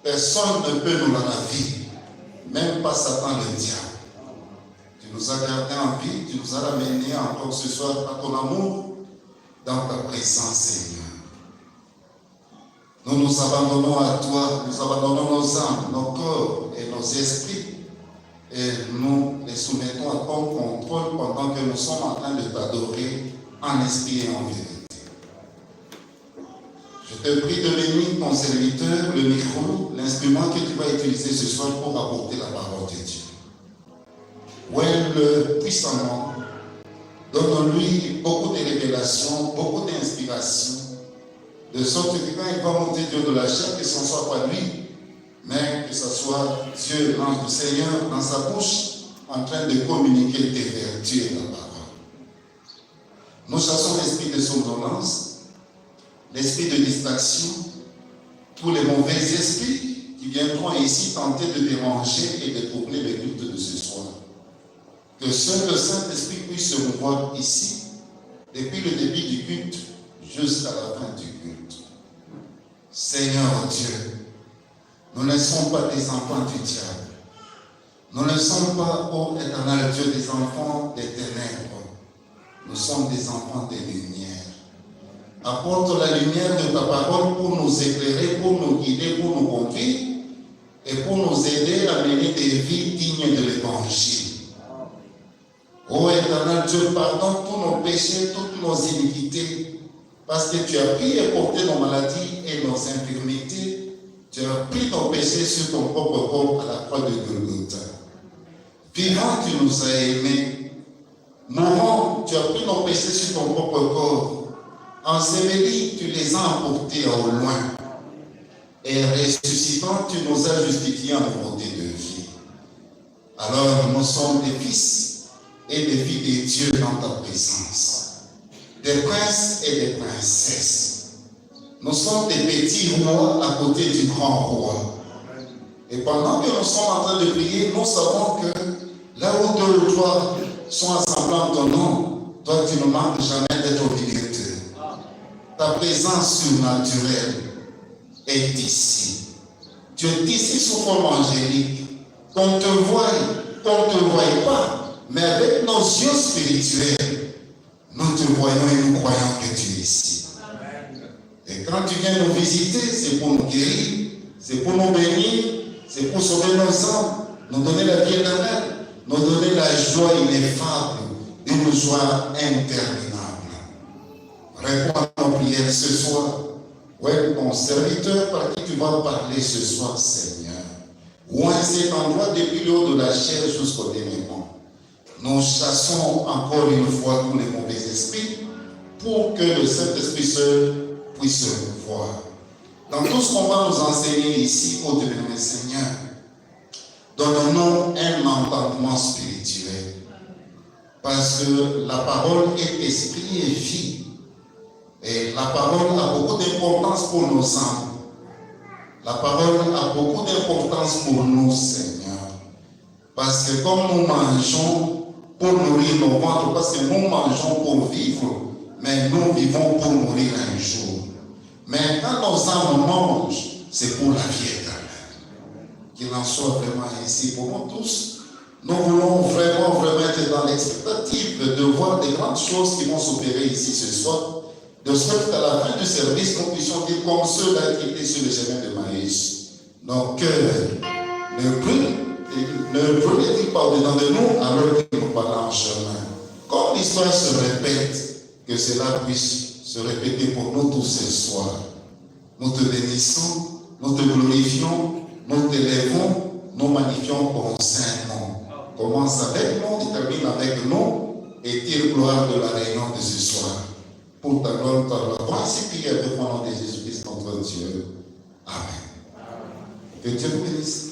Personne ne peut nous la ravir, même pas Satan le diable. Tu nous as gardés en vie, tu nous as ramenés encore ce soir à ton amour, dans ta présence, Seigneur. Nous nous abandonnons à toi, nous abandonnons nos âmes, nos corps et nos esprits, et nous les soumettons à ton contrôle pendant que nous sommes en train de t'adorer en esprit et en vérité. Je te prie de bénir ton serviteur, le micro, l'instrument que tu vas utiliser ce soir pour apporter la parole de Dieu. Ouais, puissamment, donne-lui beaucoup de révélations, beaucoup d'inspiration, de sorte que quand il va monter Dieu de la chair, que ce ne soit pas lui, mais que ce soit Dieu, l'ange du Seigneur, dans sa bouche, en train de communiquer tes vertus et la parole. Nous chassons l'esprit de somnolence, l'esprit de distraction, tous les mauvais esprits qui viendront ici tenter de déranger et de troubler le culte de ce soir. Que seul le Saint-Esprit puisse se mouvoir ici, depuis le début du culte jusqu'à la fin du culte. Seigneur Dieu, nous ne sommes pas des enfants du diable. Nous ne sommes pas, ô éternel Dieu, des enfants des ténèbres. Nous sommes des enfants des lumières. Apporte la lumière de ta parole pour nous éclairer, pour nous guider, pour nous conduire et pour nous aider à mener des vies dignes de l'évangile. Ô éternel Dieu, pardonne tous nos péchés, toutes nos iniquités, parce que tu as pris et porté nos maladies et nos infirmités. Tu as pris nos péchés sur ton propre corps à la croix de Golgotha. Vivant, tu nous as aimés. Mourant, tu as pris nos péchés sur ton propre corps. Enseveli, tu les as emportés au loin. Et ressuscitant, tu nous as justifiés en nouveauté de vie. Alors, nous sommes des fils et des filles de Dieu dans ta présence. Des princes et des princesses. Nous sommes des petits rois à côté du grand roi. Et pendant que nous sommes en train de prier, nous savons que là où deux ou trois sont assemblés en ton nom, toi tu ne manques jamais d'être au milieu d'eux. Ta présence surnaturelle est ici. Tu es ici sous forme angélique. Qu'on te voie, qu'on ne te voie pas, mais avec nos yeux spirituels, nous te voyons et nous croyons que tu es ici. Et quand tu viens nous visiter, c'est pour nous guérir, c'est pour nous bénir, c'est pour sauver nos âmes, nous donner la vie éternelle, nous donner la joie ineffable, une joie interminable. Réponds à nos prières ce soir. Ouais, ton serviteur par qui tu vas parler ce soir, Seigneur. Ou à cet endroit depuis le haut de la chair jusqu'au démêlement. Nous chassons encore une fois tous les mauvais esprits pour que le Saint-Esprit seul puisse se voir. Dans tout ce qu'on va nous enseigner ici, ô Dieu bien Seigneur, donne-nous un entendement spirituel. Parce que la parole est esprit et vie. Et la parole a beaucoup d'importance pour nos âmes. La parole a beaucoup d'importance pour nous, Seigneur. Parce que comme nous mangeons pour nourrir nos ventres, parce que nous mangeons pour vivre, mais nous vivons pour mourir un jour. Mais quand nos âmes mangent, c'est pour la vie éternelle. Qu'il en soit vraiment ainsi pour nous tous. Nous voulons vraiment être dans l'expectative de voir des grandes choses qui vont s'opérer ici ce soir. De sorte qu'à la fin du service, nous puissions dire comme ceux-là qui étaient sur le chemin de Maïs. Nos cœurs ne brûlent-ils pas au-dedans de nous alors que nous parlons en chemin. Comme l'histoire se répète, que cela puisse se répéter pour nous tous ce soir. Nous te bénissons, nous te glorifions, nous t'élèvons, nous magnifions ton saint nom. Commence avec nous, termine avec nous et tire gloire de la réunion de ce soir. Pour ta gloire, ta gloire. Voici prière devant le nom de Jésus-Christ, notre Dieu. Amen. Que Dieu vous bénisse.